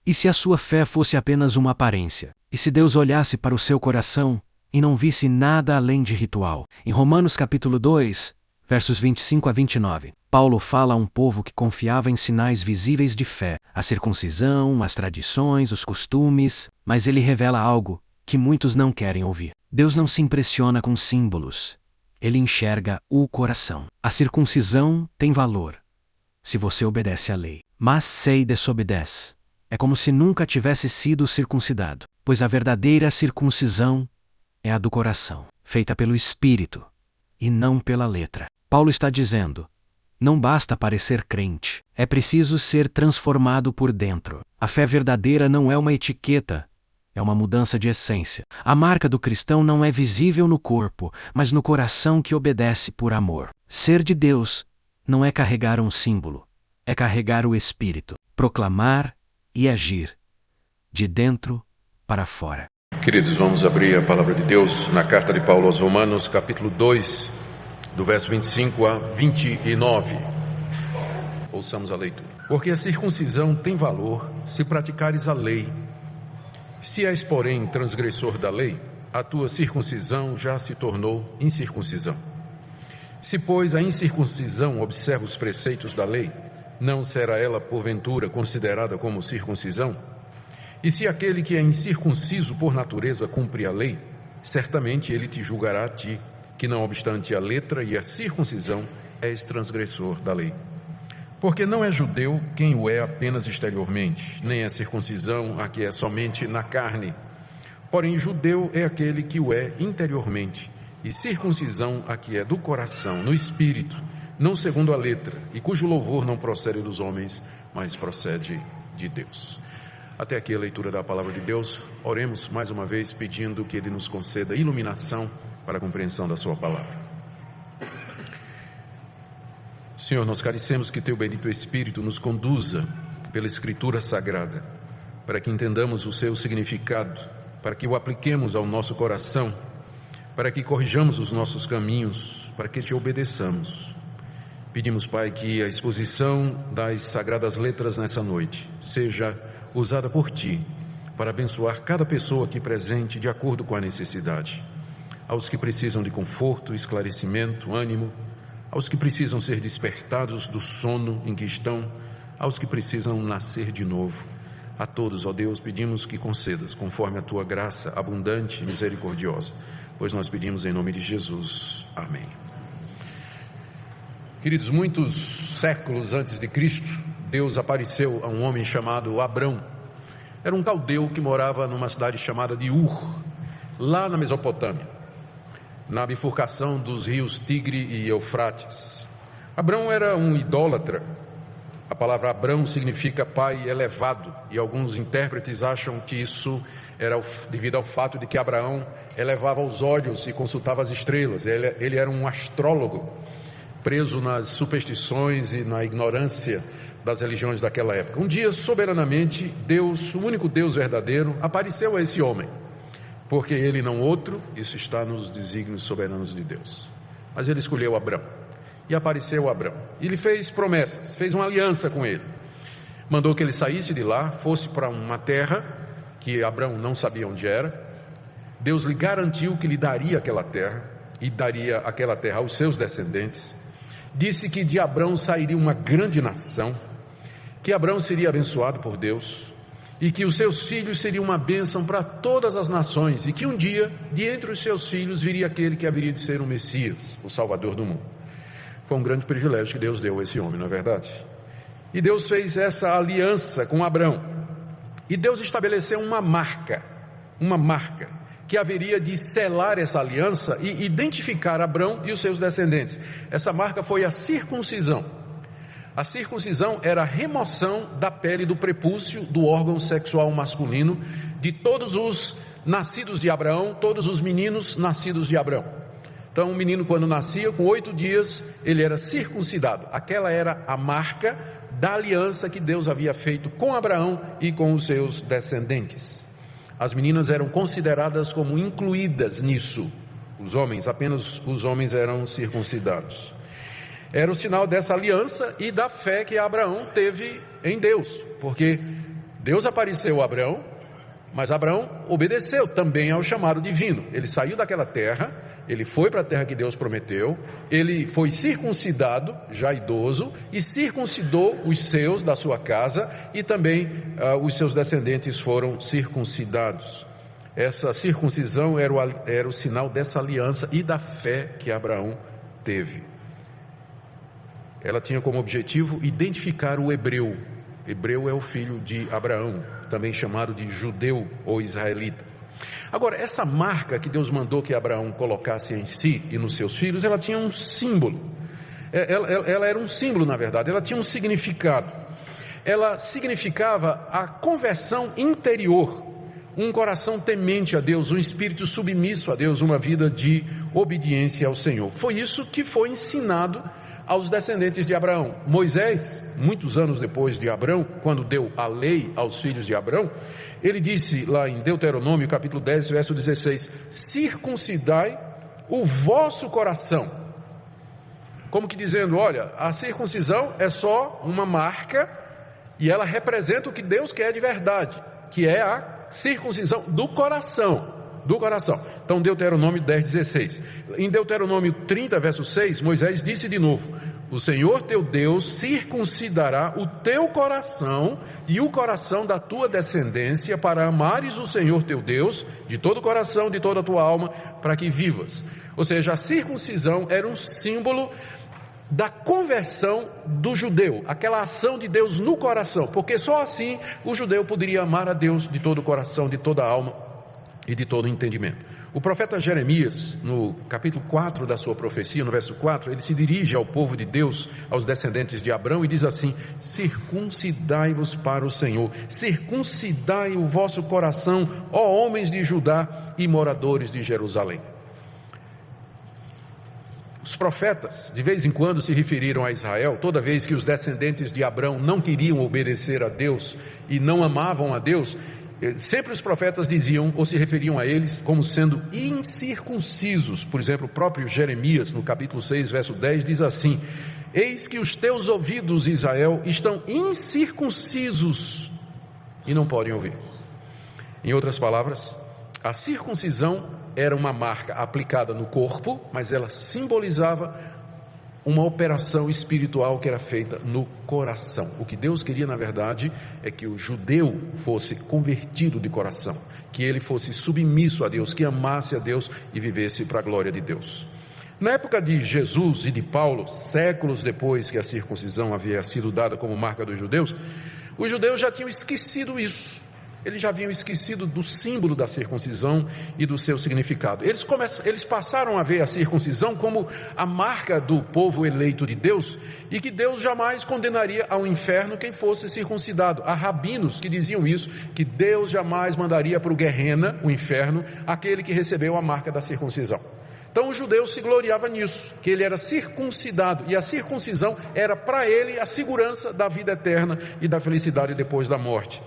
E se a sua fé fosse apenas uma aparência? E se Deus olhasse para o seu coração e não visse nada além de ritual? Em Romanos capítulo 2, versos 25 a 29, Paulo fala a um povo que confiava em sinais visíveis de fé, a circuncisão, as tradições, os costumes, mas ele revela algo que muitos não querem ouvir. Deus não se impressiona com símbolos. Ele enxerga o coração. A circuncisão tem valor se você obedece à lei. Mas se desobedece, é como se nunca tivesse sido circuncidado, pois a verdadeira circuncisão é a do coração, feita pelo Espírito e não pela letra. Paulo está dizendo: não basta parecer crente, é preciso ser transformado por dentro. A fé verdadeira não é uma etiqueta, é uma mudança de essência. A marca do cristão não é visível no corpo, mas no coração que obedece por amor. Ser de Deus não é carregar um símbolo, é carregar o Espírito, proclamar e agir, de dentro para fora. Queridos, vamos abrir a palavra de Deus na carta de Paulo aos Romanos, capítulo 2, do verso 25 a 29. Ouçamos a leitura. Porque a circuncisão tem valor se praticares a lei. Se és, porém, transgressor da lei, a tua circuncisão já se tornou incircuncisão. Se, pois, a incircuncisão observa os preceitos da lei, não será ela, porventura, considerada como circuncisão? E se aquele que é incircunciso por natureza cumpre a lei, certamente ele te julgará a ti, que não obstante a letra e a circuncisão, és transgressor da lei. Porque não é judeu quem o é apenas exteriormente, nem é circuncisão a que é somente na carne. Porém, judeu é aquele que o é interiormente, e circuncisão a que é do coração, no espírito, não segundo a letra, e cujo louvor não procede dos homens, mas procede de Deus. Até aqui a leitura da palavra de Deus. Oremos mais uma vez pedindo que Ele nos conceda iluminação para a compreensão da sua palavra. Senhor, nós carecemos que Teu bendito Espírito nos conduza pela Escritura Sagrada, para que entendamos o seu significado, para que o apliquemos ao nosso coração, para que corrijamos os nossos caminhos, para que Te obedeçamos. Pedimos, Pai, que a exposição das Sagradas Letras nessa noite seja usada por Ti para abençoar cada pessoa aqui presente de acordo com a necessidade. Aos que precisam de conforto, esclarecimento, ânimo, aos que precisam ser despertados do sono em que estão, aos que precisam nascer de novo. A todos, ó Deus, pedimos que concedas, conforme a Tua graça abundante e misericordiosa, pois nós pedimos em nome de Jesus. Amém. Queridos, muitos séculos antes de Cristo, Deus apareceu a um homem chamado Abrão. Era um caldeu que morava numa cidade chamada de Ur, lá na Mesopotâmia, na bifurcação dos rios Tigre e Eufrates. Abrão era um idólatra. A palavra Abrão significa pai elevado, e alguns intérpretes acham que isso era devido ao fato de que Abraão elevava os olhos e consultava as estrelas. Ele era um astrólogo, preso nas superstições e na ignorância das religiões daquela época. Um dia, soberanamente, Deus, o único Deus verdadeiro, apareceu a esse homem, porque ele não outro, isso está nos desígnios soberanos de Deus. Mas ele escolheu Abrão, e apareceu Abrão. E lhe fez promessas, fez uma aliança com ele. Mandou que ele saísse de lá, fosse para uma terra que Abrão não sabia onde era. Deus lhe garantiu que lhe daria aquela terra, e daria aquela terra aos seus descendentes. Disse que de Abrão sairia uma grande nação, que Abrão seria abençoado por Deus, e que os seus filhos seriam uma bênção para todas as nações, e que um dia, de entre os seus filhos, viria aquele que haveria de ser o Messias, o Salvador do mundo. Foi um grande privilégio que Deus deu a esse homem, não é verdade? E Deus fez essa aliança com Abrão, e Deus estabeleceu uma marca, que haveria de selar essa aliança e identificar Abrão e os seus descendentes. Essa marca foi a circuncisão. A circuncisão era a remoção da pele do prepúcio, do órgão sexual masculino, de todos os nascidos de Abraão, todos os meninos nascidos de Abrão. Então, o menino, quando nascia, com 8 dias, ele era circuncidado. Aquela era a marca da aliança que Deus havia feito com Abraão e com os seus descendentes. As meninas eram consideradas como incluídas nisso. Apenas os homens eram circuncidados. Era o sinal dessa aliança e da fé que Abraão teve em Deus, porque Deus apareceu a Abraão, mas Abraão obedeceu também ao chamado divino. Ele saiu daquela terra, ele foi para a terra que Deus prometeu, ele foi circuncidado, já idoso, e circuncidou os seus da sua casa, e também os seus descendentes foram circuncidados. Essa circuncisão era o sinal dessa aliança e da fé que Abraão teve. Ela tinha como objetivo identificar o hebreu. Hebreu é o filho de Abraão, também chamado de judeu ou israelita. Agora, essa marca que Deus mandou que Abraão colocasse em si e nos seus filhos, ela tinha um símbolo. Ela era um símbolo, na verdade, ela tinha um significado. Ela significava a conversão interior, um coração temente a Deus, um espírito submisso a Deus, uma vida de obediência ao Senhor. Foi isso que foi ensinado aos descendentes de Abraão. Moisés, muitos anos depois de Abraão, quando deu a lei aos filhos de Abraão, ele disse lá em Deuteronômio capítulo 10, verso 16, circuncidai o vosso coração. Como que dizendo, olha, a circuncisão é só uma marca e ela representa o que Deus quer de verdade, que é a circuncisão do coração. Do coração. Então Deuteronômio 10, 16. Em Deuteronômio 30, verso 6, Moisés disse de novo, o Senhor teu Deus circuncidará o teu coração e o coração da tua descendência para amares o Senhor teu Deus de todo o coração, de toda a tua alma, para que vivas. Ou seja, a circuncisão era um símbolo da conversão do judeu, aquela ação de Deus no coração, porque só assim o judeu poderia amar a Deus de todo o coração, de toda a alma e de todo o entendimento. O profeta Jeremias, no capítulo 4 da sua profecia, no verso 4, ele se dirige ao povo de Deus, aos descendentes de Abraão, e diz assim, circuncidai-vos para o Senhor, circuncidai o vosso coração, ó homens de Judá e moradores de Jerusalém. Os profetas, de vez em quando, se referiram a Israel, toda vez que os descendentes de Abraão não queriam obedecer a Deus e não amavam a Deus, sempre os profetas diziam ou se referiam a eles como sendo incircuncisos. Por exemplo, o próprio Jeremias, no capítulo 6, verso 10, diz assim, eis que os teus ouvidos, Israel, estão incircuncisos e não podem ouvir. Em outras palavras, a circuncisão era uma marca aplicada no corpo, mas ela simbolizava uma operação espiritual que era feita no coração. O que Deus queria, na verdade, é que o judeu fosse convertido de coração, que ele fosse submisso a Deus, que amasse a Deus e vivesse para a glória de Deus. Na época de Jesus e de Paulo, séculos depois que a circuncisão havia sido dada como marca dos judeus, os judeus já tinham esquecido isso. Eles já haviam esquecido do símbolo da circuncisão e do seu significado. Eles passaram a ver a circuncisão como a marca do povo eleito de Deus e que Deus jamais condenaria ao inferno quem fosse circuncidado. Há rabinos que diziam isso, que Deus jamais mandaria para o Guerrena, o inferno, aquele que recebeu a marca da circuncisão. Então o judeu se gloriava nisso, que ele era circuncidado, e a circuncisão era para ele a segurança da vida eterna e da felicidade depois da morte.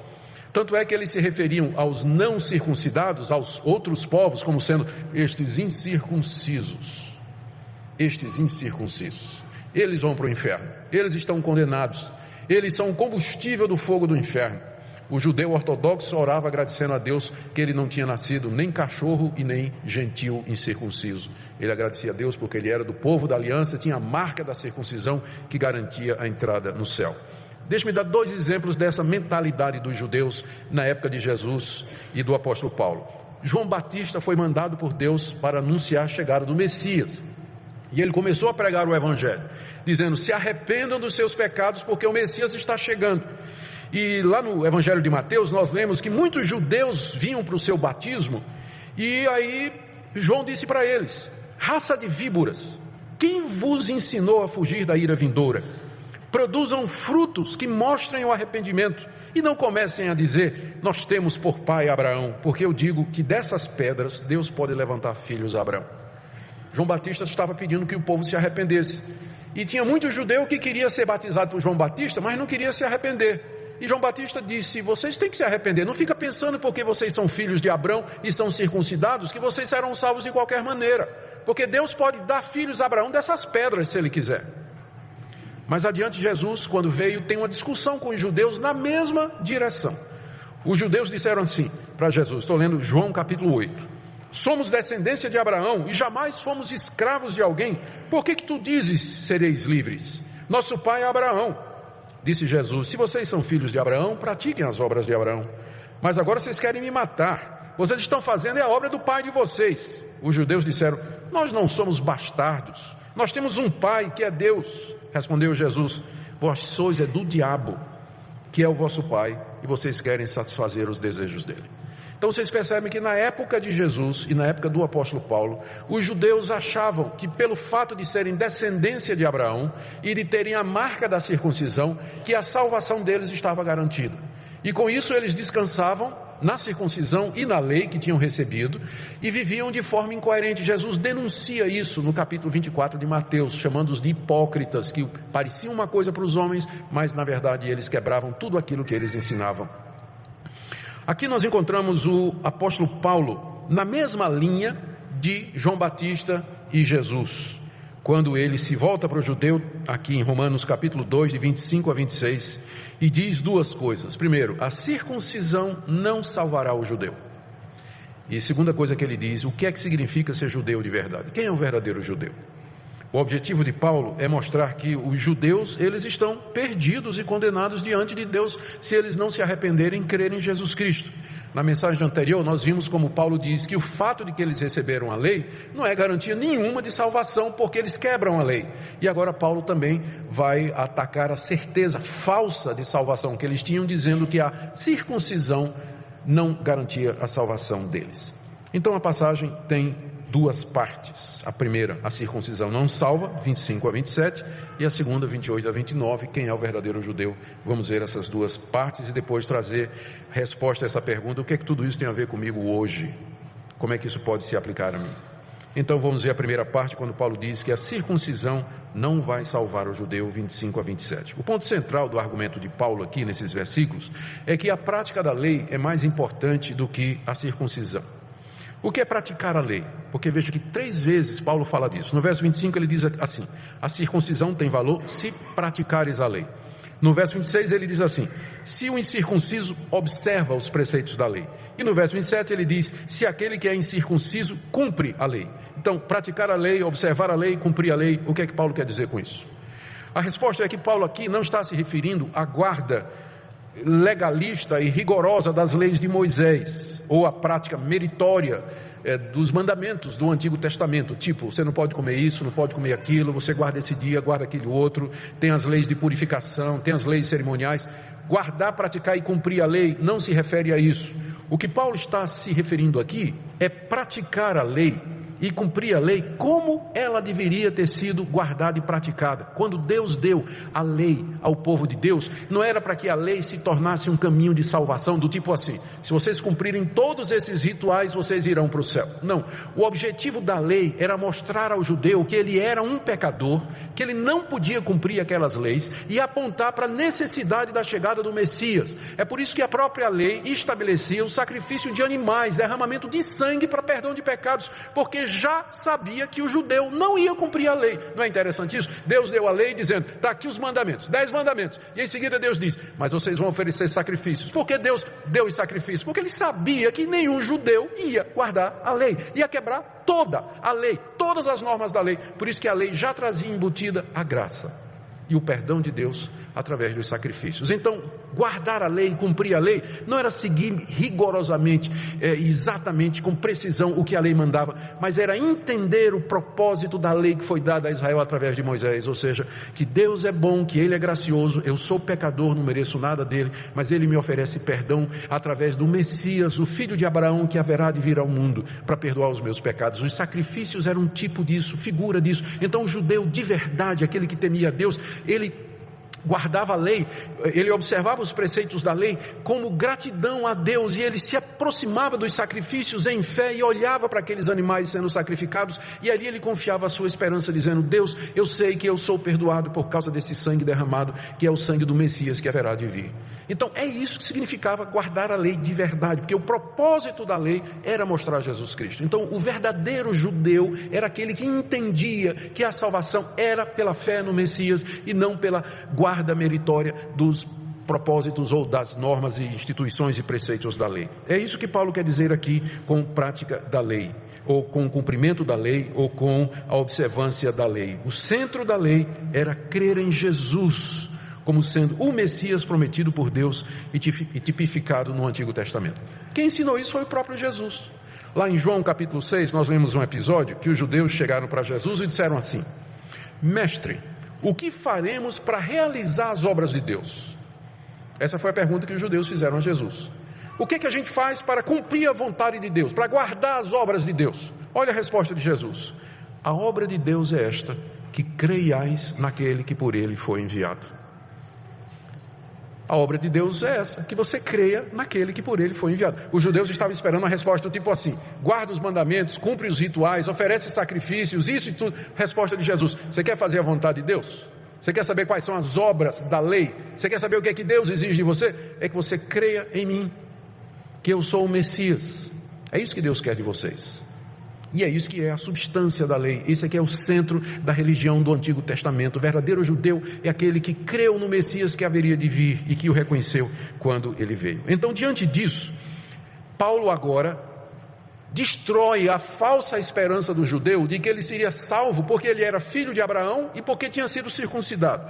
Tanto é que eles se referiam aos não circuncidados, aos outros povos, como sendo estes incircuncisos. Estes incircuncisos. Eles vão para o inferno, eles estão condenados, eles são o combustível do fogo do inferno. O judeu ortodoxo orava agradecendo a Deus que ele não tinha nascido nem cachorro e nem gentil incircunciso. Ele agradecia a Deus porque ele era do povo da aliança, tinha a marca da circuncisão que garantia a entrada no céu. Deixe-me dar 2 exemplos dessa mentalidade dos judeus na época de Jesus e do apóstolo Paulo. João Batista foi mandado por Deus para anunciar a chegada do Messias. E ele começou a pregar o evangelho, dizendo, se arrependam dos seus pecados porque o Messias está chegando. E lá no evangelho de Mateus nós lemos que muitos judeus vinham para o seu batismo, e aí João disse para eles, raça de víboras, quem vos ensinou a fugir da ira vindoura? Produzam frutos que mostrem o arrependimento e não comecem a dizer, nós temos por pai Abraão, porque eu digo que dessas pedras Deus pode levantar filhos a Abraão. João Batista estava pedindo que o povo se arrependesse, e tinha muito judeu que queria ser batizado por João Batista, mas não queria se arrepender. E João Batista disse, vocês têm que se arrepender, não fica pensando porque vocês são filhos de Abraão e são circuncidados, que vocês serão salvos de qualquer maneira, porque Deus pode dar filhos a Abraão dessas pedras se Ele quiser. Mas adiante Jesus, quando veio, tem uma discussão com os judeus na mesma direção. Os judeus disseram assim para Jesus, estou lendo João capítulo 8: somos descendência de Abraão e jamais fomos escravos de alguém. Por que tu dizes sereis livres? Nosso pai é Abraão. Disse Jesus: se vocês são filhos de Abraão, pratiquem as obras de Abraão. Mas agora vocês querem me matar. Vocês estão fazendo a obra do pai de vocês. Os judeus disseram: nós não somos bastardos. Nós temos um pai que é Deus. Respondeu Jesus: vós sois do diabo, que é o vosso pai, e vocês querem satisfazer os desejos dele. Então vocês percebem que na época de Jesus e na época do apóstolo Paulo, os judeus achavam que pelo fato de serem descendência de Abraão e de terem a marca da circuncisão, que a salvação deles estava garantida. E com isso eles descansavam na circuncisão e na lei que tinham recebido e viviam de forma incoerente. Jesus denuncia isso no capítulo 24 de Mateus, chamando-os de hipócritas, que pareciam uma coisa para os homens, mas na verdade eles quebravam tudo aquilo que eles ensinavam. Aqui nós encontramos o apóstolo Paulo na mesma linha de João Batista e Jesus, quando ele se volta para o judeu, aqui em Romanos capítulo 2, de 25 a 26, e diz duas coisas. Primeiro, a circuncisão não salvará o judeu. E segunda coisa que ele diz, o que é que significa ser judeu de verdade? Quem é o verdadeiro judeu? O objetivo de Paulo é mostrar que os judeus, eles estão perdidos e condenados diante de Deus se eles não se arrependerem e crerem em Jesus Cristo. Na mensagem anterior nós vimos como Paulo diz que o fato de que eles receberam a lei não é garantia nenhuma de salvação, porque eles quebram a lei. E agora Paulo também vai atacar a certeza falsa de salvação que eles tinham, dizendo que a circuncisão não garantia a salvação deles. Então a passagem tem duas partes. A primeira, a circuncisão não salva, 25 a 27, e a segunda, 28 a 29, quem é o verdadeiro judeu? Vamos ver essas duas partes e depois trazer resposta a essa pergunta: o que é que tudo isso tem a ver comigo hoje? Como é que isso pode se aplicar a mim? Então vamos ver a primeira parte, quando Paulo diz que a circuncisão não vai salvar o judeu, 25 a 27. O ponto central do argumento de Paulo aqui nesses versículos é que a prática da lei é mais importante do que a circuncisão. O que é praticar a lei? Porque veja que 3 vezes Paulo fala disso. No verso 25 ele diz assim: a circuncisão tem valor se praticares a lei. No verso 26 ele diz assim: se o incircunciso observa os preceitos da lei. E no verso 27 ele diz: se aquele que é incircunciso cumpre a lei. Então, praticar a lei, observar a lei, cumprir a lei, o que é que Paulo quer dizer com isso? A resposta é que Paulo aqui não está se referindo à guarda legalista e rigorosa das leis de Moisés, ou a prática meritória dos mandamentos do Antigo Testamento, tipo, você não pode comer isso, não pode comer aquilo, você guarda esse dia, guarda aquele outro, tem as leis de purificação, tem as leis cerimoniais. Guardar, praticar e cumprir a lei não se refere a isso. O que Paulo está se referindo aqui é praticar a lei e cumprir a lei como ela deveria ter sido guardada e praticada. Quando Deus deu a lei ao povo de Deus, não era para que a lei se tornasse um caminho de salvação, do tipo assim: se vocês cumprirem todos esses rituais, vocês irão para o céu. Não, o objetivo da lei era mostrar ao judeu que ele era um pecador, que ele não podia cumprir aquelas leis, e apontar para a necessidade da chegada do Messias. É por isso que a própria lei estabelecia o sacrifício de animais, derramamento de sangue para perdão de pecados, porque já sabia que o judeu não ia cumprir a lei. Não é interessante isso? Deus deu a lei dizendo: está aqui os mandamentos, 10 mandamentos, e em seguida Deus diz: mas vocês vão oferecer sacrifícios. Por que Deus deu os sacrifícios? Porque ele sabia que nenhum judeu ia guardar a lei, ia quebrar toda a lei, todas as normas da lei. Por isso que a lei já trazia embutida a graça e o perdão de Deus através dos sacrifícios. Então, guardar a lei, cumprir a lei, não era seguir rigorosamente, exatamente, com precisão o que a lei mandava, mas era entender o propósito da lei que foi dada a Israel através de Moisés, ou seja, que Deus é bom, que Ele é gracioso, eu sou pecador, não mereço nada dEle, mas Ele me oferece perdão através do Messias, o filho de Abraão, que haverá de vir ao mundo para perdoar os meus pecados. Os sacrifícios eram um tipo disso, figura disso. Então o judeu de verdade, aquele que temia a Deus, ele guardava a lei, ele observava os preceitos da lei como gratidão a Deus, e ele se aproximava dos sacrifícios em fé e olhava para aqueles animais sendo sacrificados, e ali ele confiava a sua esperança, dizendo: Deus, eu sei que eu sou perdoado por causa desse sangue derramado, que é o sangue do Messias que haverá de vir. Então é isso que significava guardar a lei de verdade, porque o propósito da lei era mostrar Jesus Cristo. Então o verdadeiro judeu era aquele que entendia que a salvação era pela fé no Messias e não pela guarda meritória dos propósitos ou das normas e instituições e preceitos da lei. É isso que Paulo quer dizer aqui com prática da lei, ou com o cumprimento da lei, ou com a observância da lei. O centro da lei era crer em Jesus como sendo o Messias prometido por Deus e tipificado no Antigo Testamento. Quem ensinou isso foi o próprio Jesus. Lá em João capítulo 6, nós lemos um episódio que os judeus chegaram para Jesus e disseram assim: Mestre, o que faremos para realizar as obras de Deus? Essa foi a pergunta que os judeus fizeram a Jesus. O que a gente faz para cumprir a vontade de Deus, para guardar as obras de Deus? Olha a resposta de Jesus: a obra de Deus é esta, que creiais naquele que por ele foi enviado. A obra de Deus é essa, que você creia naquele que por ele foi enviado. Os judeus estavam esperando uma resposta do tipo assim: guarda os mandamentos, cumpre os rituais, oferece sacrifícios, isso e tudo. Resposta de Jesus: você quer fazer a vontade de Deus? Você quer saber quais são as obras da lei? Você quer saber o que é que Deus exige de você? É que você creia em mim, que eu sou o Messias. É isso que Deus quer de vocês. E é isso que é a substância da lei. Esse aqui é o centro da religião do Antigo Testamento. O verdadeiro judeu é aquele que creu no Messias que haveria de vir e que o reconheceu quando ele veio. Então, diante disso, Paulo agora destrói a falsa esperança do judeu de que ele seria salvo porque ele era filho de Abraão e porque tinha sido circuncidado.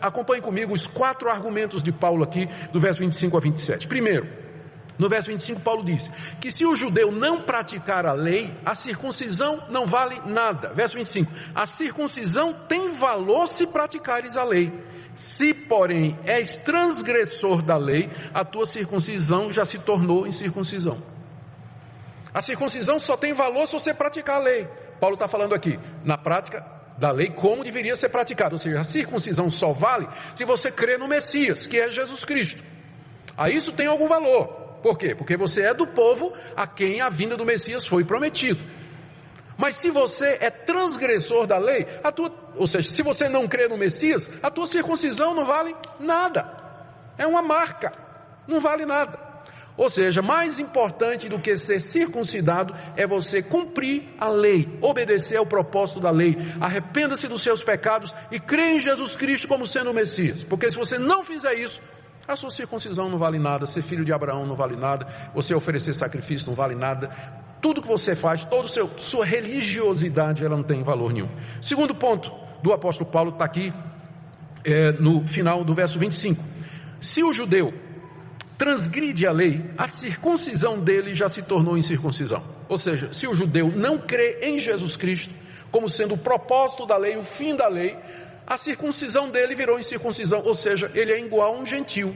Acompanhe comigo os 4 argumentos de Paulo aqui, do verso 25 a 27. Primeiro, no verso 25, Paulo diz que se o judeu não praticar a lei, a circuncisão não vale nada. Verso 25, a circuncisão tem valor se praticares a lei. Se, porém, és transgressor da lei, a tua circuncisão já se tornou incircuncisão. A circuncisão só tem valor se você praticar a lei. Paulo está falando aqui, na prática da lei, como deveria ser praticada. Ou seja, a circuncisão só vale se você crê no Messias, que é Jesus Cristo. A isso tem algum valor. Por quê? Porque você é do povo a quem a vinda do Messias foi prometido. Mas se você é transgressor da lei, ou seja, se você não crê no Messias, a tua circuncisão não vale nada. É uma marca, não vale nada. Ou seja, mais importante do que ser circuncidado é você cumprir a lei, obedecer ao propósito da lei, arrependa-se dos seus pecados e crê em Jesus Cristo como sendo o Messias. Porque se você não fizer isso, a sua circuncisão não vale nada, ser filho de Abraão não vale nada, você oferecer sacrifício não vale nada, tudo que você faz, toda a sua religiosidade, ela não tem valor nenhum. Segundo ponto do apóstolo Paulo está aqui no final do verso 25. Se o judeu transgride a lei, a circuncisão dele já se tornou incircuncisão. Ou seja, se o judeu não crê em Jesus Cristo como sendo o propósito da lei, o fim da lei, a circuncisão dele virou incircuncisão, ou seja, ele é igual a um gentil.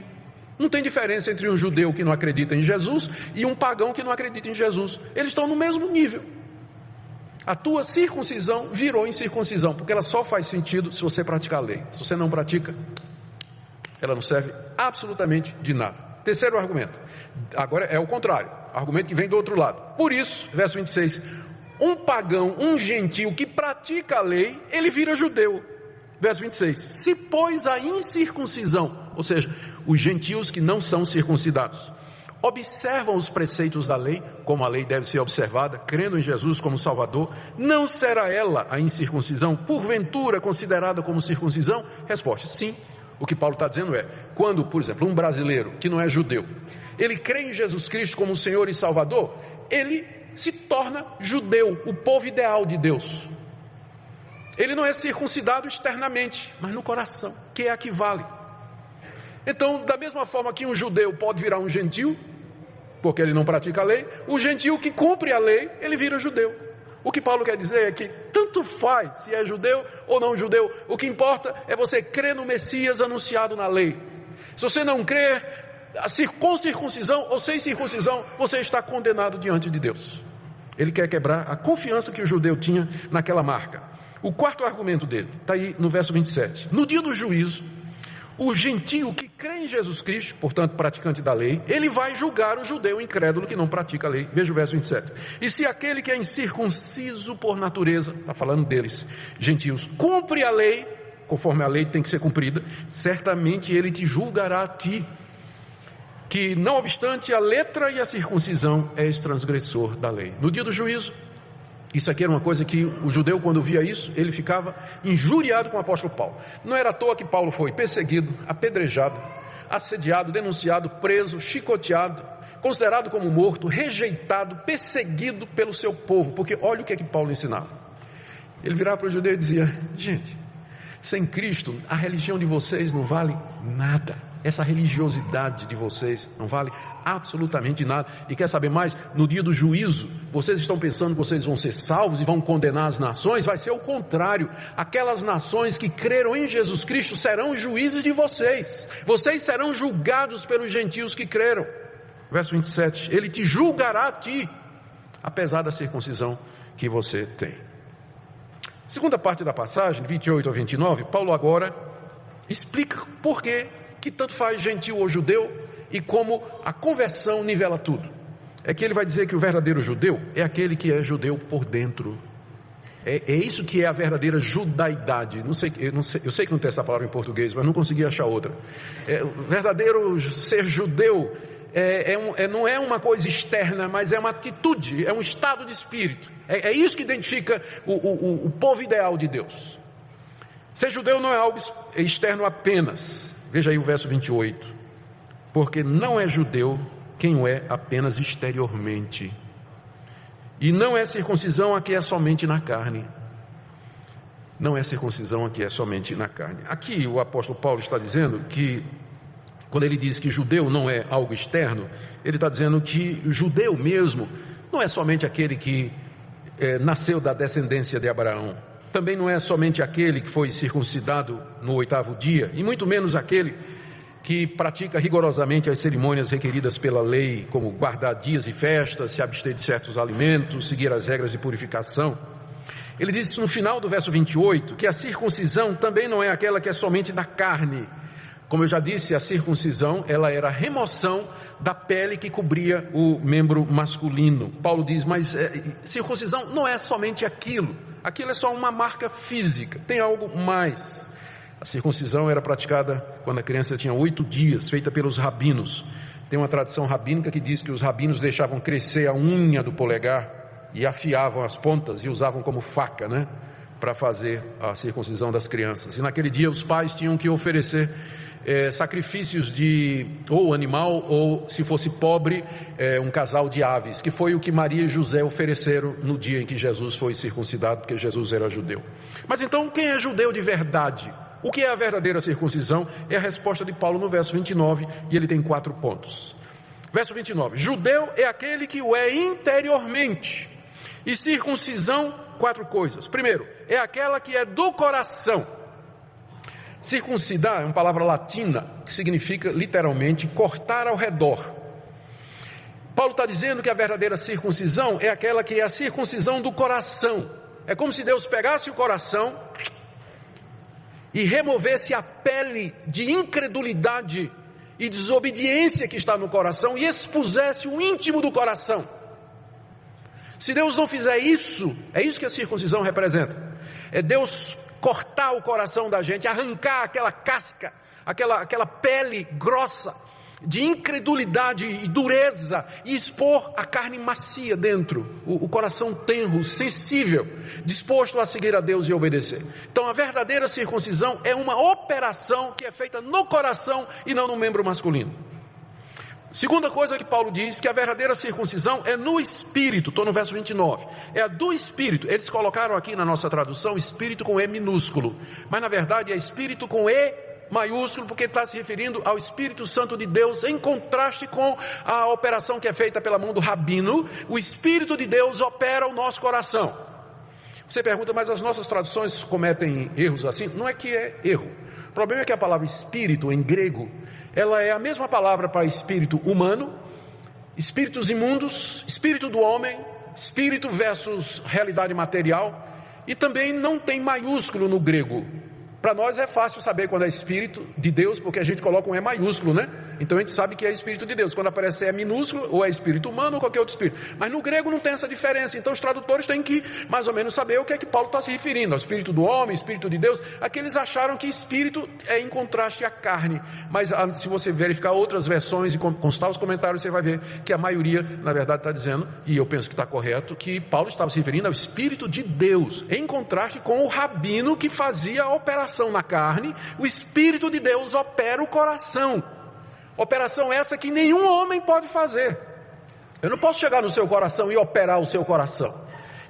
Não tem diferença entre um judeu que não acredita em Jesus e um pagão que não acredita em Jesus. Eles estão no mesmo nível. A tua circuncisão virou incircuncisão, porque ela só faz sentido se você praticar a lei. Se você não pratica, ela não serve absolutamente de nada. Terceiro argumento, agora é o contrário, argumento que vem do outro lado. Por isso, verso 26, um pagão, um gentil que pratica a lei, ele vira judeu. Verso 26, se pois a incircuncisão, ou seja, os gentios que não são circuncidados, observam os preceitos da lei, como a lei deve ser observada, crendo em Jesus como Salvador, não será ela, a incircuncisão, porventura considerada como circuncisão? Resposta, sim. O que Paulo está dizendo é, quando, por exemplo, um brasileiro que não é judeu, ele crê em Jesus Cristo como Senhor e Salvador, ele se torna judeu, o povo ideal de Deus. Ele não é circuncidado externamente, mas no coração, que é a que vale. Então, da mesma forma que um judeu pode virar um gentil, porque ele não pratica a lei, o gentil que cumpre a lei, ele vira judeu. O que Paulo quer dizer é que tanto faz se é judeu ou não judeu, o que importa é você crer no Messias anunciado na lei. Se você não crer, com circuncisão ou sem circuncisão, você está condenado diante de Deus. Ele quer quebrar a confiança que o judeu tinha naquela marca. O quarto argumento dele está aí no verso 27. No dia do juízo, o gentio que crê em Jesus Cristo, portanto praticante da lei, ele vai julgar o judeu incrédulo que não pratica a lei. Veja o verso 27. E se aquele que é incircunciso por natureza, está falando deles, gentios, cumpre a lei, conforme a lei tem que ser cumprida, certamente ele te julgará a ti, que não obstante a letra e a circuncisão, és transgressor da lei. No dia do juízo, isso aqui era uma coisa que o judeu, quando via isso, ele ficava injuriado com o apóstolo Paulo. Não era à toa que Paulo foi perseguido, apedrejado, assediado, denunciado, preso, chicoteado, considerado como morto, rejeitado, perseguido pelo seu povo. Porque olha o que é que Paulo ensinava. Ele virava para o judeu e dizia: gente, sem Cristo a religião de vocês não vale nada. Essa religiosidade de vocês não vale absolutamente nada. E quer saber mais? No dia do juízo, vocês estão pensando que vocês vão ser salvos e vão condenar as nações? Vai ser o contrário. Aquelas nações que creram em Jesus Cristo serão juízes de vocês. Vocês serão julgados pelos gentios que creram. Verso 27, ele te julgará a ti, apesar da circuncisão que você tem. Segunda parte da passagem, 28 a 29, Paulo agora explica por que tanto faz gentil ou judeu e como a conversão nivela tudo. É que ele vai dizer que o verdadeiro judeu é aquele que é judeu por dentro. É isso que é a verdadeira judaidade. Eu sei que não tem essa palavra em português, mas não consegui achar outra. O verdadeiro ser judeu não é uma coisa externa, mas é uma atitude, é um estado de espírito. É isso que identifica o povo ideal de Deus. Ser judeu não é algo externo apenas. Veja aí o verso 28. Porque não é judeu quem o é apenas exteriormente. E não é circuncisão a que é somente na carne. Não é circuncisão a que é somente na carne. Aqui o apóstolo Paulo está dizendo que, quando ele diz que judeu não é algo externo, ele está dizendo que judeu mesmo não é somente aquele que nasceu da descendência de Abraão. Também não é somente aquele que foi circuncidado no 8º dia, e muito menos aquele que pratica rigorosamente as cerimônias requeridas pela lei, como guardar dias e festas, se abster de certos alimentos, seguir as regras de purificação. Ele diz no final do verso 28, que a circuncisão também não é aquela que é somente da carne. Como eu já disse, a circuncisão, ela era a remoção da pele que cobria o membro masculino. Paulo diz, mas circuncisão não é somente aquilo. Aquilo é só uma marca física, tem algo mais. A circuncisão era praticada quando a criança tinha 8 dias, feita pelos rabinos. Tem uma tradição rabínica que diz que os rabinos deixavam crescer a unha do polegar e afiavam as pontas e usavam como faca, para fazer a circuncisão das crianças. E naquele dia os pais tinham que oferecer sacrifícios de ou animal, ou se fosse pobre, um casal de aves, que foi o que Maria e José ofereceram no dia em que Jesus foi circuncidado, porque Jesus era judeu. Mas então, quem é judeu de verdade? O que é a verdadeira circuncisão? É a resposta de Paulo no verso 29, e ele tem 4 pontos. Verso 29, judeu é aquele que o é interiormente, e circuncisão, 4 coisas. Primeiro, é aquela que é do coração. Circuncidar é uma palavra latina que significa literalmente cortar ao redor. Paulo está dizendo que a verdadeira circuncisão é aquela que é a circuncisão do coração. É como se Deus pegasse o coração e removesse a pele de incredulidade e desobediência que está no coração e expusesse o íntimo do coração. Se Deus não fizer isso, é isso que a circuncisão representa. É Deus cortar o coração da gente, arrancar aquela casca, aquela pele grossa de incredulidade e dureza, e expor a carne macia dentro, o coração tenro, sensível, disposto a seguir a Deus e obedecer. Então a verdadeira circuncisão é uma operação que é feita no coração e não no membro masculino. Segunda coisa que Paulo diz, que a verdadeira circuncisão é no espírito. Estou no verso 29, é a do espírito. Eles colocaram aqui na nossa tradução espírito com E minúsculo, mas na verdade é espírito com E maiúsculo, porque está se referindo ao Espírito Santo de Deus, em contraste com a operação que é feita pela mão do rabino. O Espírito de Deus opera o nosso coração. Você pergunta, mas as nossas traduções cometem erros assim? Não é que é erro, o problema é que a palavra espírito em grego, ela é a mesma palavra para espírito humano, espíritos imundos, espírito do homem, espírito versus realidade material, e também não tem maiúsculo no grego. Para nós é fácil saber quando é Espírito de Deus, porque a gente coloca um E maiúsculo, Então a gente sabe que é Espírito de Deus. Quando aparece E minúsculo, ou é Espírito humano ou qualquer outro Espírito. Mas no grego não tem essa diferença. Então os tradutores têm que mais ou menos saber o que é que Paulo está se referindo. Ao Espírito do homem, Espírito de Deus. Aqui eles acharam que Espírito é em contraste à carne. Mas se você verificar outras versões e constar os comentários, você vai ver que a maioria, na verdade, está dizendo, e eu penso que está correto, que Paulo estava se referindo ao Espírito de Deus, em contraste com o rabino que fazia a operação na carne. O Espírito de Deus opera o coração. Operação essa que nenhum homem pode fazer. Eu não posso chegar no seu coração e operar o seu coração,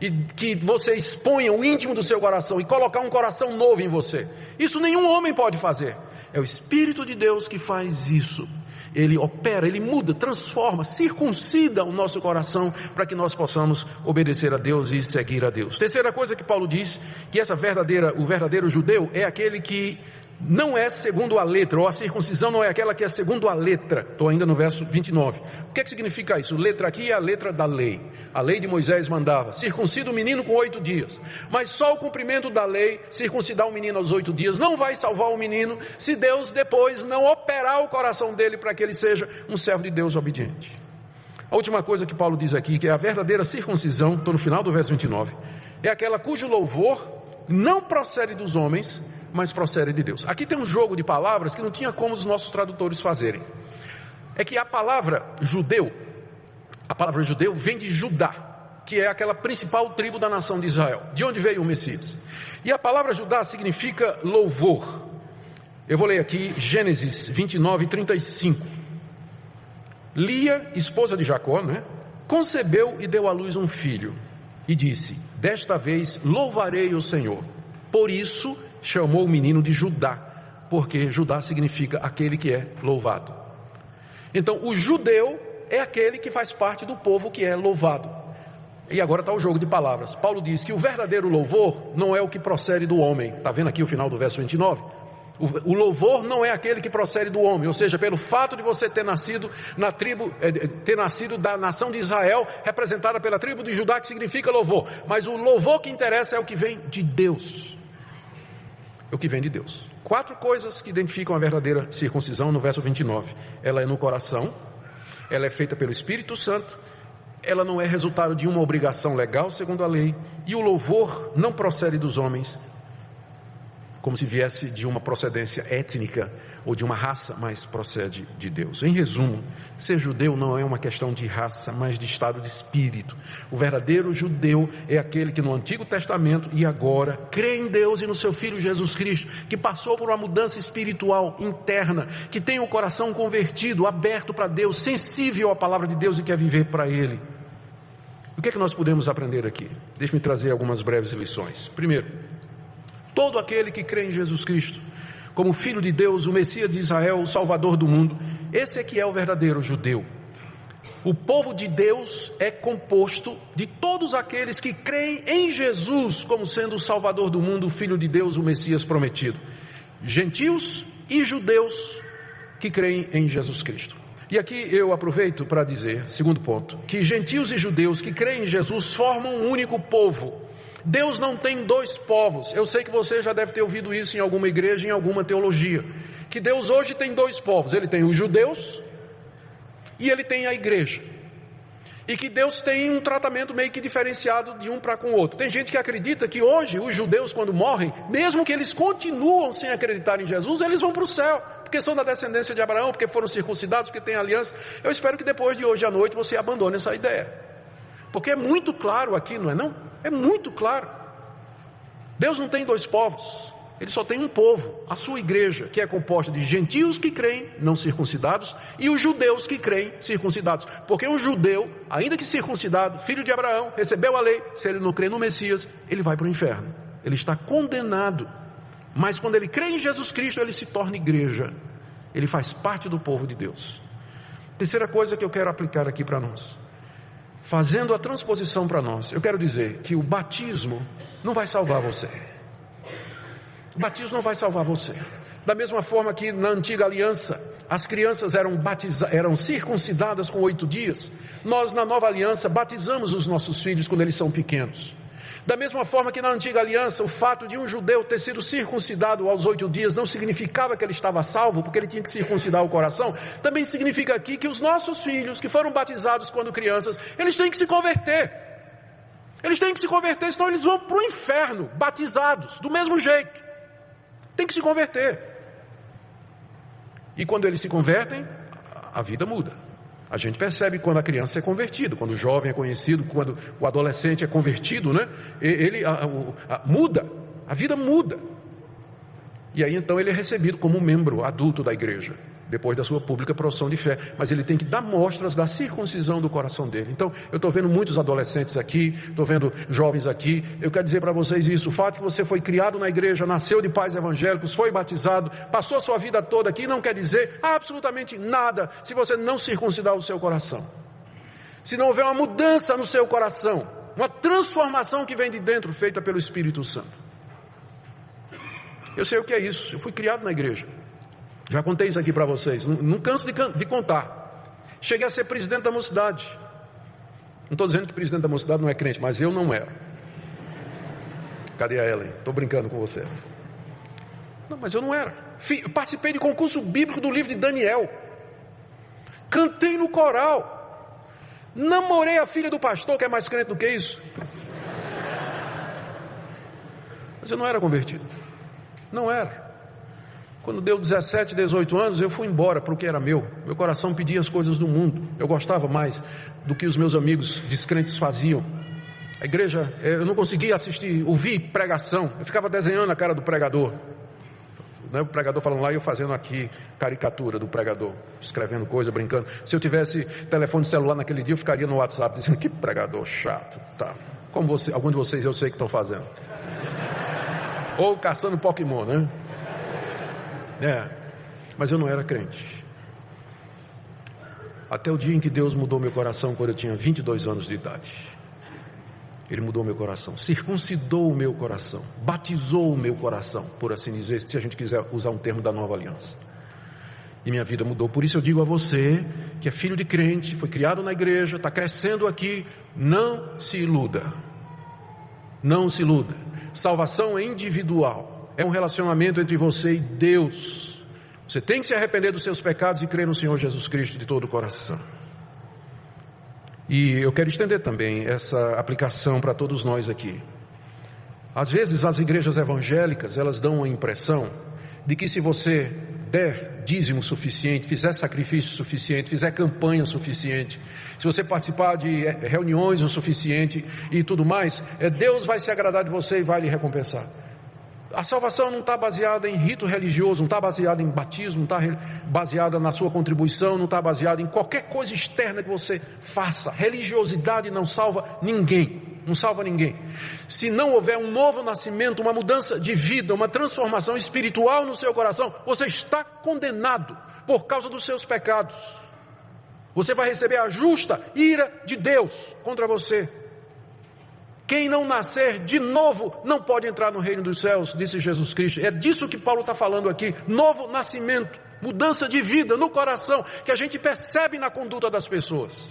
e que você exponha o íntimo do seu coração e colocar um coração novo em você. Isso nenhum homem pode fazer. É o Espírito de Deus que faz isso. Ele opera, ele muda, transforma, circuncida o nosso coração para que nós possamos obedecer a Deus e seguir a Deus. Terceira coisa que Paulo diz, que o verdadeiro judeu é aquele que não é segundo a letra, ou a circuncisão não é aquela que é segundo a letra. Estou ainda no verso 29. O que significa isso? Letra aqui é a letra da lei. A lei de Moisés mandava: circuncida o menino com 8 dias. Mas só o cumprimento da lei, circuncidar o menino aos 8 dias, não vai salvar o menino se Deus depois não operar o coração dele para que ele seja um servo de Deus obediente. A última coisa que Paulo diz aqui, que é a verdadeira circuncisão, estou no final do verso 29, é aquela cujo louvor não procede dos homens, mas procede de Deus. Aqui tem um jogo de palavras que não tinha como os nossos tradutores fazerem. É que a palavra judeu vem de Judá, que é aquela principal tribo da nação de Israel, de onde veio o Messias. E a palavra Judá significa louvor. Eu vou ler aqui Gênesis 29, 35. Lia, esposa de Jacó, concebeu e deu à luz um filho, e disse: desta vez louvarei o Senhor. Por isso chamou o menino de Judá, porque Judá significa aquele que é louvado. Então o judeu é aquele que faz parte do povo que é louvado. E agora está o jogo de palavras. Paulo diz que o verdadeiro louvor não é o que procede do homem. Está vendo aqui o final do verso 29? O louvor não é aquele que procede do homem, ou seja, pelo fato de você ter nascido na tribo, ter nascido da nação de Israel, representada pela tribo de Judá, que significa louvor. Mas o louvor que interessa é o que vem de Deus. É o que vem de Deus. 4 coisas que identificam a verdadeira circuncisão no verso 29. Ela é no coração, ela é feita pelo Espírito Santo, ela não é resultado de uma obrigação legal segundo a lei, e o louvor não procede dos homens, como se viesse de uma procedência étnica ou de uma raça, mas procede de Deus. Em resumo, ser judeu não é uma questão de raça, mas de estado de espírito. O verdadeiro judeu é aquele que no Antigo Testamento e agora crê em Deus e no seu Filho Jesus Cristo, que passou por uma mudança espiritual interna, que tem o coração convertido, aberto para Deus, sensível à palavra de Deus e quer viver para Ele. O que é que nós podemos aprender aqui? Deixe-me trazer algumas breves lições. Primeiro, todo aquele que crê em Jesus Cristo como Filho de Deus, o Messias de Israel, o Salvador do mundo, esse é que é o verdadeiro judeu. O povo de Deus é composto de todos aqueles que creem em Jesus como sendo o Salvador do mundo, o Filho de Deus, o Messias prometido. Gentios e judeus que creem em Jesus Cristo. E aqui eu aproveito para dizer, segundo ponto, que gentios e judeus que creem em Jesus formam um único povo. Deus não tem 2 povos. Eu sei que você já deve ter ouvido isso em alguma igreja, em alguma teologia, que Deus hoje tem 2 povos. Ele tem os judeus e ele tem a igreja, e que Deus tem um tratamento meio que diferenciado de um para com o outro. Tem gente que acredita que hoje os judeus, quando morrem, mesmo que eles continuam sem acreditar em Jesus, eles vão para o céu, porque são da descendência de Abraão, porque foram circuncidados, porque têm aliança. Eu espero que depois de hoje à noite você abandone essa ideia, porque é muito claro aqui, não é não? É muito claro. Deus não tem 2 povos, Ele só tem um povo, a sua igreja, que é composta de gentios que creem, não circuncidados, e os judeus que creem, circuncidados. Porque um judeu, ainda que circuncidado, filho de Abraão, recebeu a lei, se ele não crê no Messias, ele vai para o inferno, ele está condenado. Mas quando ele crê em Jesus Cristo, ele se torna igreja, ele faz parte do povo de Deus. Terceira coisa que eu quero aplicar aqui para nós, fazendo a transposição para nós, eu quero dizer que o batismo não vai salvar você. O batismo não vai salvar você. Da mesma forma que na antiga aliança as crianças eram circuncidadas com 8 dias, nós na nova aliança batizamos os nossos filhos quando eles são pequenos. Da mesma forma que na antiga aliança o fato de um judeu ter sido circuncidado aos 8 dias não significava que ele estava salvo, porque ele tinha que circuncidar o coração, também significa aqui que os nossos filhos que foram batizados quando crianças, eles têm que se converter. Eles têm que se converter, senão eles vão para o inferno, batizados, do mesmo jeito. Tem que se converter. E quando eles se convertem, a vida muda. A gente percebe quando a criança é convertida, quando o jovem é conhecido, quando o adolescente é convertido, né? Ele muda, a vida muda. E aí então ele é recebido como um membro adulto da igreja. depois da sua pública profissão de fé, mas ele tem que dar mostras da circuncisão do coração dele. Então, eu estou vendo muitos adolescentes aqui, estou vendo jovens aqui, eu quero dizer para vocês isso, o fato de que você foi criado na igreja, nasceu de pais evangélicos, foi batizado, passou a sua vida toda aqui, não quer dizer absolutamente nada, se você não circuncidar o seu coração, se não houver uma mudança no seu coração, uma transformação que vem de dentro, feita pelo Espírito Santo. Eu sei o que é isso, eu fui criado na igreja. Já contei isso aqui para vocês, não canso de contar. Cheguei a ser presidente da mocidade. Não estou dizendo que presidente da mocidade não é crente, mas eu não era. Cadê a Ellen? Estou brincando com você. Não, mas eu não era. Participei de concurso bíblico do livro de Daniel. Cantei no coral. Namorei a filha do pastor, que é mais crente do que isso. Mas eu não era convertido. Não era. Quando deu 17, 18 anos, eu fui embora para o que era meu. Meu coração pedia as coisas do mundo. Eu gostava mais do que os meus amigos descrentes faziam. A igreja, eu não conseguia ouvir pregação. Eu ficava desenhando a cara do pregador. O pregador falando lá e eu fazendo aqui caricatura do pregador, escrevendo coisa, brincando. Se eu tivesse telefone celular naquele dia, eu ficaria no WhatsApp dizendo: que pregador chato, tá? Como alguns de vocês eu sei que estão fazendo. Ou caçando Pokémon, né? Mas eu não era crente. Até o dia em que Deus mudou meu coração, quando eu tinha 22 anos de idade. Ele mudou meu coração, circuncidou o meu coração, batizou o meu coração, por assim dizer, se a gente quiser usar um termo da nova aliança. E minha vida mudou. Por isso eu digo a você, que é filho de crente, foi criado na igreja, está crescendo aqui, não se iluda. Não se iluda. Salvação é individual. É um relacionamento entre você e Deus. Você tem que se arrepender dos seus pecados e crer no Senhor Jesus Cristo de todo o coração. E eu quero estender também essa aplicação para todos nós aqui. Às vezes as igrejas evangélicas, elas dão a impressão de que se você der dízimo suficiente, fizer sacrifício suficiente, fizer campanha suficiente, se você participar de reuniões o suficiente e tudo mais, Deus vai se agradar de você e vai lhe recompensar. A salvação não está baseada em rito religioso, não está baseada em batismo, não está baseada na sua contribuição, não está baseada em qualquer coisa externa que você faça. Religiosidade não salva ninguém, não salva ninguém. Se não houver um novo nascimento, uma mudança de vida, uma transformação espiritual no seu coração, você está condenado por causa dos seus pecados. Você vai receber a justa ira de Deus contra você. Quem não nascer de novo não pode entrar no reino dos céus, disse Jesus Cristo. É disso que Paulo está falando aqui, novo nascimento, mudança de vida no coração, que a gente percebe na conduta das pessoas.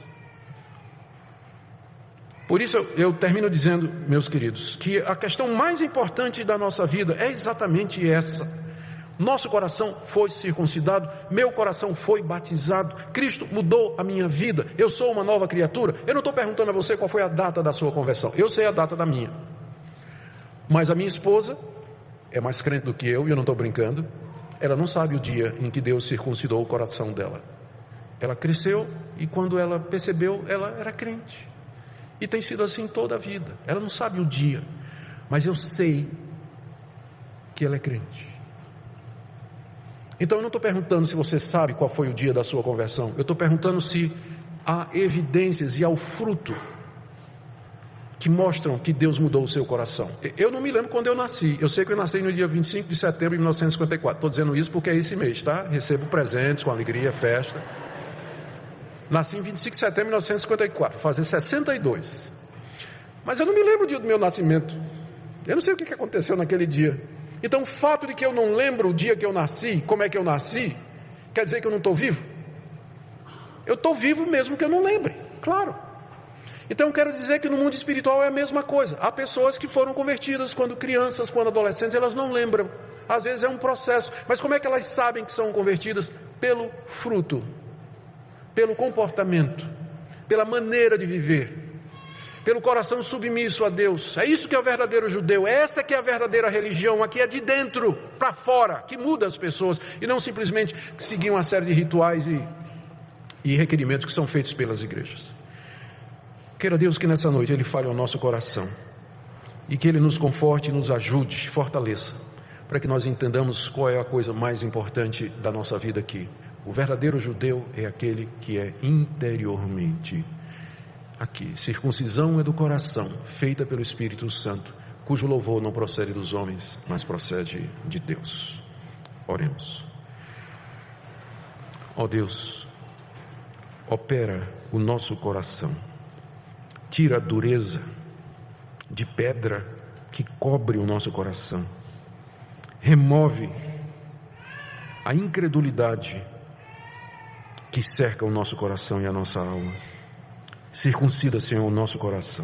Por isso eu termino dizendo, meus queridos, que a questão mais importante da nossa vida é exatamente essa. Nosso coração foi circuncidado, meu coração foi batizado, Cristo mudou a minha vida, eu sou uma nova criatura. Eu não estou perguntando a você qual foi a data da sua conversão, eu sei a data da minha. Mas a minha esposa é mais crente do que eu, e eu não estou brincando. Ela não sabe o dia em que Deus circuncidou o coração dela. Ela cresceu e quando ela percebeu, ela era crente. E tem sido assim toda a vida. Ela não sabe o dia, mas eu sei que ela é crente. Então eu não estou perguntando se você sabe qual foi o dia da sua conversão. Eu estou perguntando se há evidências e há o fruto que mostram que Deus mudou o seu coração. Eu não me lembro quando eu nasci. Eu sei que eu nasci no dia 25 de setembro de 1954. Estou dizendo isso porque é esse mês, tá? Recebo presentes com alegria, festa. Nasci em 25 de setembro de 1954, fazer 62. Mas eu não me lembro o dia do meu nascimento. Eu não sei o que aconteceu naquele dia. Então o fato de que eu não lembro o dia que eu nasci, como é que eu nasci, quer dizer que eu não estou vivo? Eu estou vivo mesmo que eu não lembre, claro. Então eu quero dizer que no mundo espiritual é a mesma coisa. Há pessoas que foram convertidas quando crianças, quando adolescentes, elas não lembram. Às vezes é um processo, mas como é que elas sabem que são convertidas? Pelo fruto, pelo comportamento, pela maneira de viver, pelo coração submisso a Deus. É isso que é o verdadeiro judeu, essa que é a verdadeira religião, aqui é de dentro para fora, que muda as pessoas, e não simplesmente seguir uma série de rituais e requerimentos que são feitos pelas igrejas. Queira Deus que nessa noite Ele fale ao nosso coração, e que Ele nos conforte, nos ajude, fortaleça, para que nós entendamos qual é a coisa mais importante da nossa vida aqui, O verdadeiro judeu é aquele que é interiormente aqui. Circuncisão é do coração, feita pelo Espírito Santo, cujo louvor não procede dos homens, mas procede de Deus. Oremos. Ó Deus, opera o nosso coração, tira a dureza de pedra que cobre o nosso coração, remove a incredulidade que cerca o nosso coração e a nossa alma. Circuncida, Senhor, o nosso coração.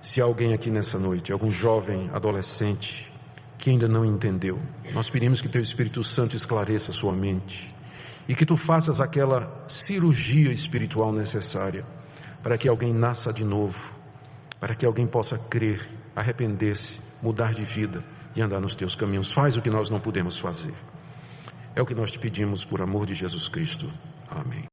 Se há alguém aqui nessa noite, algum jovem, adolescente, que ainda não entendeu, nós pedimos que Teu Espírito Santo esclareça a sua mente e que Tu faças aquela cirurgia espiritual necessária para que alguém nasça de novo, para que alguém possa crer, arrepender-se, mudar de vida e andar nos Teus caminhos. Faz o que nós não podemos fazer. É o que nós te pedimos por amor de Jesus Cristo. Amém.